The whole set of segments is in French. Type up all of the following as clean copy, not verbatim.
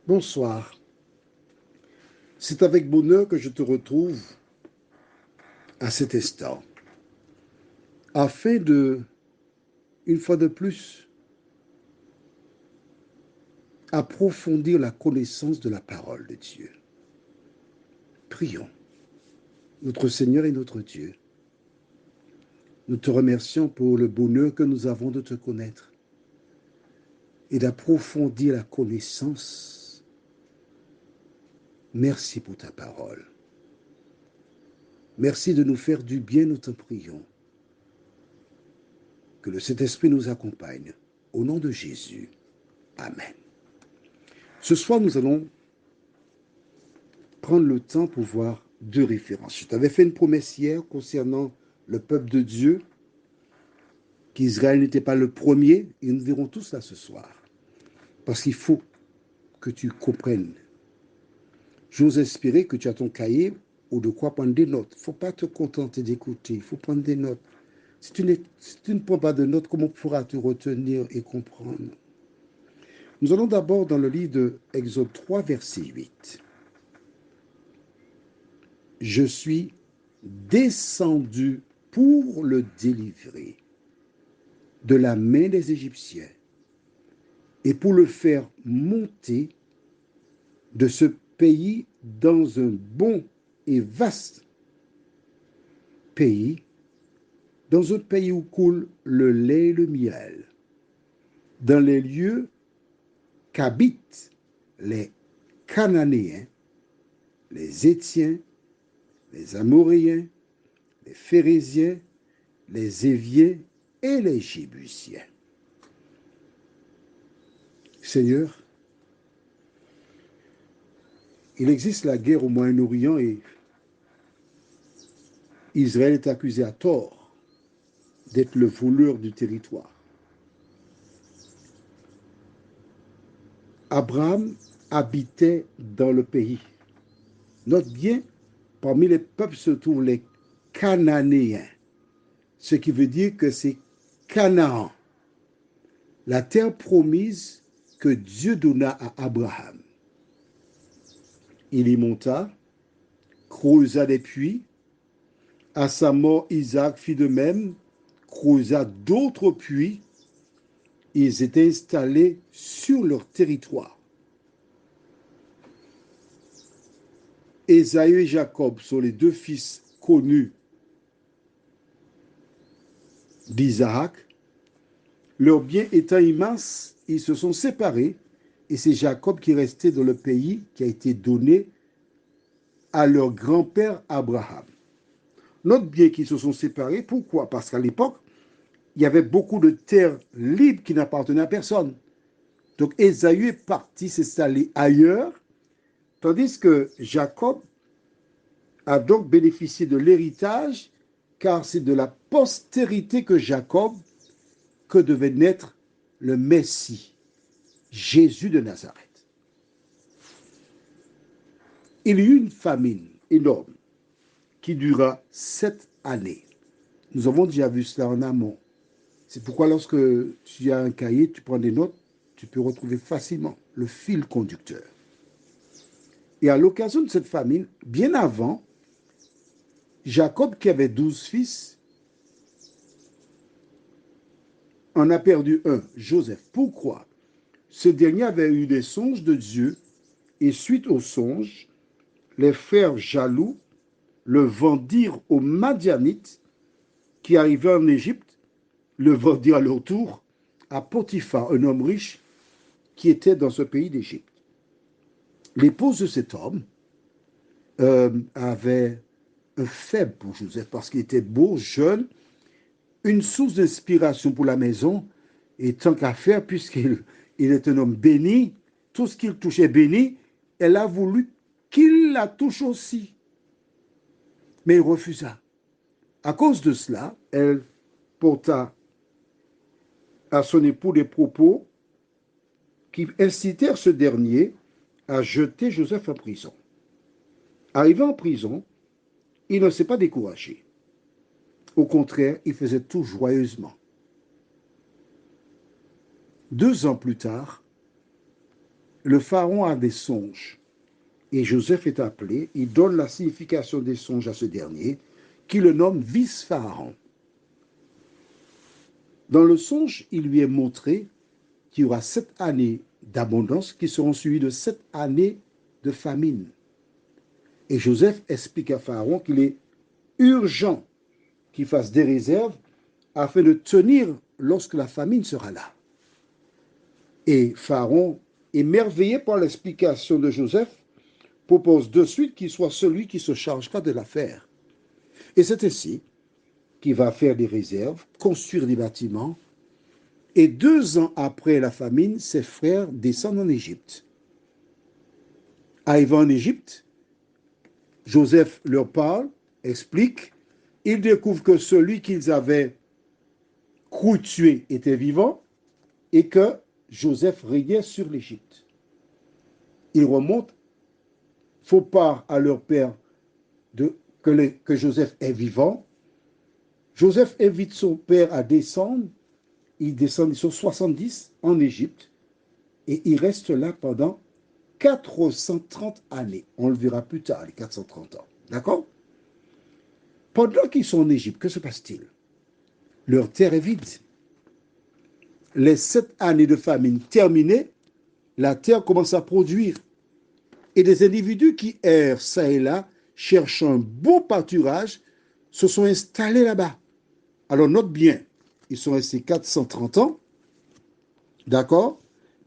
Bonsoir. C'est avec bonheur que je te retrouve à cet instant, afin de, une fois de plus, approfondir la connaissance de la parole de Dieu. Prions. Notre Seigneur et notre Dieu, nous te remercions pour le bonheur que nous avons de te connaître et d'approfondir la connaissance. Merci pour ta parole. Merci de nous faire du bien, nous te prions. Que le Saint-Esprit nous accompagne. Au nom de Jésus. Amen. Ce soir, nous allons prendre le temps pour voir deux références. Je t'avais fait une promesse hier concernant le peuple de Dieu, qu'Israël n'était pas le premier, et nous verrons tout cela ce soir. Parce qu'il faut que tu comprennes. J'ose espérer que tu as ton cahier ou de quoi prendre des notes. Il ne faut pas te contenter d'écouter, il faut prendre des notes. Si tu ne prends pas de notes, comment pourras-tu retenir et comprendre? Nous allons d'abord dans le livre de Exode 3, verset 8. Je suis descendu pour le délivrer de la main des Égyptiens et pour le faire monter de ce pays dans un bon et vaste pays, dans un pays où coule le lait et le miel, dans les lieux qu'habitent les Cananéens, les Étiens, les Amoréens, les Phérésiens, les Éviens et les Jébusiens. Seigneur, il existe la guerre au Moyen-Orient et Israël est accusé à tort d'être le voleur du territoire. Abraham habitait dans le pays. Note bien, parmi les peuples se trouvent les Cananéens, ce qui veut dire que c'est Canaan, la terre promise que Dieu donna à Abraham. Il y monta, creusa des puits. À sa mort, Isaac fit de même, creusa d'autres puits. Ils étaient installés sur leur territoire. Ésaü et Jacob sont les deux fils connus d'Isaac. Leurs biens étant immenses, ils se sont séparés et c'est Jacob qui est resté dans le pays qui a été donné à leur grand-père Abraham. Note bien qu'ils se sont séparés. Pourquoi? Parce qu'à l'époque, il y avait beaucoup de terres libres qui n'appartenaient à personne. Donc Ésaü est parti s'installer ailleurs, tandis que Jacob a donc bénéficié de l'héritage, car c'est de la postérité que Jacob que devait naître le Messie, Jésus de Nazareth. Il y eut une famine énorme qui dura 7 années. Nous avons déjà vu cela en amont. C'est pourquoi lorsque tu as un cahier, tu prends des notes, tu peux retrouver facilement le fil conducteur. Et à l'occasion de cette famine, bien avant, Jacob, qui avait 12 fils, en a perdu un, Joseph. Pourquoi? Ce dernier avait eu des songes de Dieu, et suite aux songes, les frères jaloux le vendirent aux Madianites qui arrivaient en Égypte, le vendirent à leur tour à Potiphar, un homme riche qui était dans ce pays d'Égypte. L'épouse de cet homme avait un faible pour Joseph parce qu'il était beau, jeune, une source d'inspiration pour la maison, et tant qu'à faire, puisqu'il est un homme béni, tout ce qu'il touchait béni, elle a voulu qu'il la touche aussi. Mais il refusa. À cause de cela, elle porta à son époux des propos qui incitèrent ce dernier à jeter Joseph en prison. Arrivé en prison, il ne s'est pas découragé. Au contraire, il faisait tout joyeusement. 2 ans plus tard, le pharaon a des songes et Joseph est appelé. Il donne la signification des songes à ce dernier, qui le nomme vice-pharaon. Dans le songe, il lui est montré qu'il y aura 7 années d'abondance qui seront suivies de 7 années de famine. Et Joseph explique à Pharaon qu'il est urgent qu'il fasse des réserves afin de tenir lorsque la famine sera là. Et Pharaon, émerveillé par l'explication de Joseph, propose de suite qu'il soit celui qui se chargera de l'affaire. Et c'est ainsi qu'il va faire des réserves, construire des bâtiments. Et 2 ans après la famine, ses frères descendent en Égypte. Arrivant en Égypte, Joseph leur parle, explique. Ils découvrent que celui qu'ils avaient cru tuer était vivant et que Joseph régnait sur l'Égypte. Ils remontent, font part à leur père que Joseph est vivant. Joseph invite son père à descendre. Ils descendent, ils sont 70 en Égypte et ils restent là pendant 430 années. On le verra plus tard, les 430 ans. D'accord? Pendant qu'ils sont en Égypte, que se passe-t-il? Leur terre est vide. Les 7 années de famine terminées, la terre commence à produire. Et des individus qui errent ça et là, cherchant un beau pâturage, se sont installés là-bas. Alors note bien, ils sont restés 430 ans, d'accord?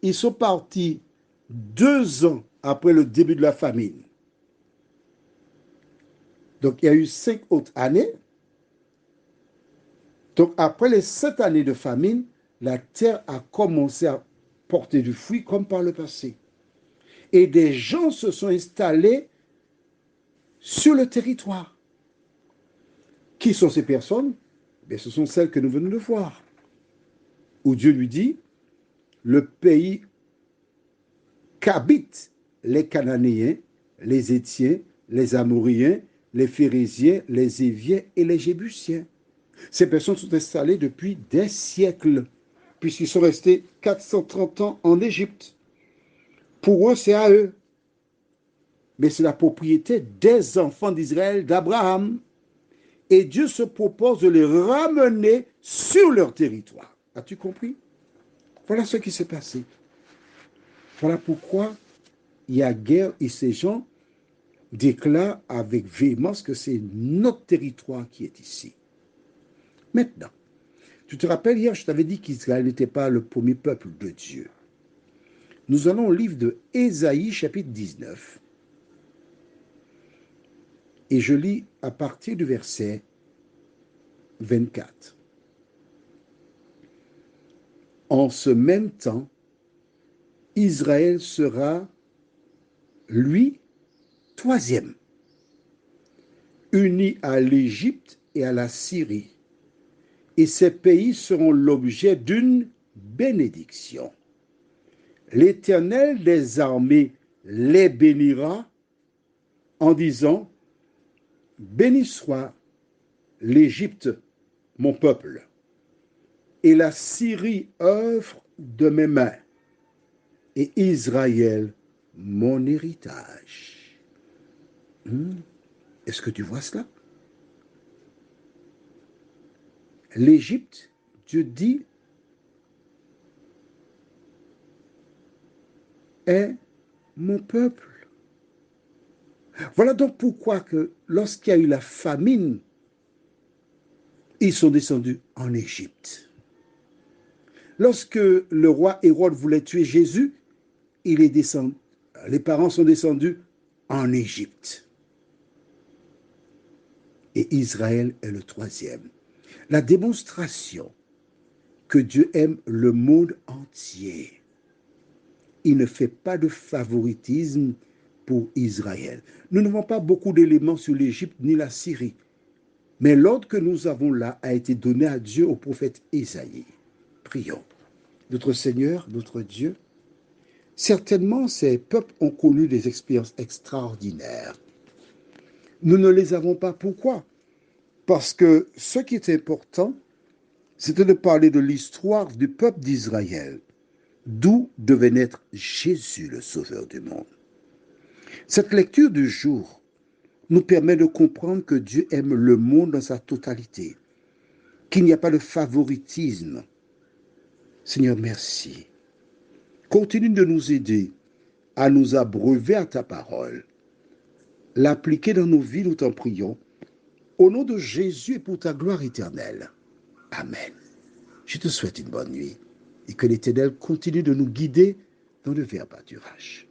Ils sont partis 2 ans après le début de la famine. Donc il y a eu 5 autres années. Donc après les 7 années de famine, la terre a commencé à porter du fruit comme par le passé. Et des gens se sont installés sur le territoire. Qui sont ces personnes? Bien, ce sont celles que nous venons de voir. Où Dieu lui dit, le pays qu'habitent les Cananéens, les Étiens, les Amoréens, les Phérésiens, les Éviens et les Jébusiens. Ces personnes sont installées depuis des siècles, puisqu'ils sont restés 430 ans en Égypte. Pour eux, c'est à eux. Mais c'est la propriété des enfants d'Israël, d'Abraham. Et Dieu se propose de les ramener sur leur territoire. As-tu compris? Voilà ce qui s'est passé. Voilà pourquoi il y a guerre et ces gens déclarent avec véhémence que c'est notre territoire qui est ici. Maintenant, tu te rappelles, hier, je t'avais dit qu'Israël n'était pas le premier peuple de Dieu. Nous allons au livre de Ésaïe, chapitre 19. Et je lis à partir du verset 24. En ce même temps, Israël sera, lui, troisième, uni à l'Égypte et à la Syrie. Et ces pays seront l'objet d'une bénédiction. L'Éternel des armées les bénira en disant, béni soit l'Égypte, mon peuple, et la Syrie œuvre de mes mains, et Israël mon héritage. Est-ce que tu vois cela? L'Égypte, Dieu dit, est mon peuple. Voilà donc pourquoi que lorsqu'il y a eu la famine, ils sont descendus en Égypte. Lorsque le roi Hérode voulait tuer Jésus, les parents sont descendus en Égypte. Et Israël est le troisième. La démonstration que Dieu aime le monde entier. Il ne fait pas de favoritisme pour Israël. Nous n'avons pas beaucoup d'éléments sur l'Égypte ni la Syrie. Mais l'ordre que nous avons là a été donné à Dieu au prophète Ésaïe. Prions. Notre Seigneur, notre Dieu, certainement ces peuples ont connu des expériences extraordinaires. Nous ne les avons pas. Pourquoi? Parce que ce qui est important, c'était de parler de l'histoire du peuple d'Israël. d'où devait naître Jésus, le Sauveur du monde. Cette lecture du jour nous permet de comprendre que Dieu aime le monde dans sa totalité, qu'il n'y a pas de favoritisme. Seigneur, merci. Continue de nous aider à nous abreuver à ta parole, l'appliquer dans nos vies, nous t'en prions, au nom de Jésus et pour ta gloire éternelle. Amen. Je te souhaite une bonne nuit et que l'Éternel continue de nous guider dans le vrai pâturage.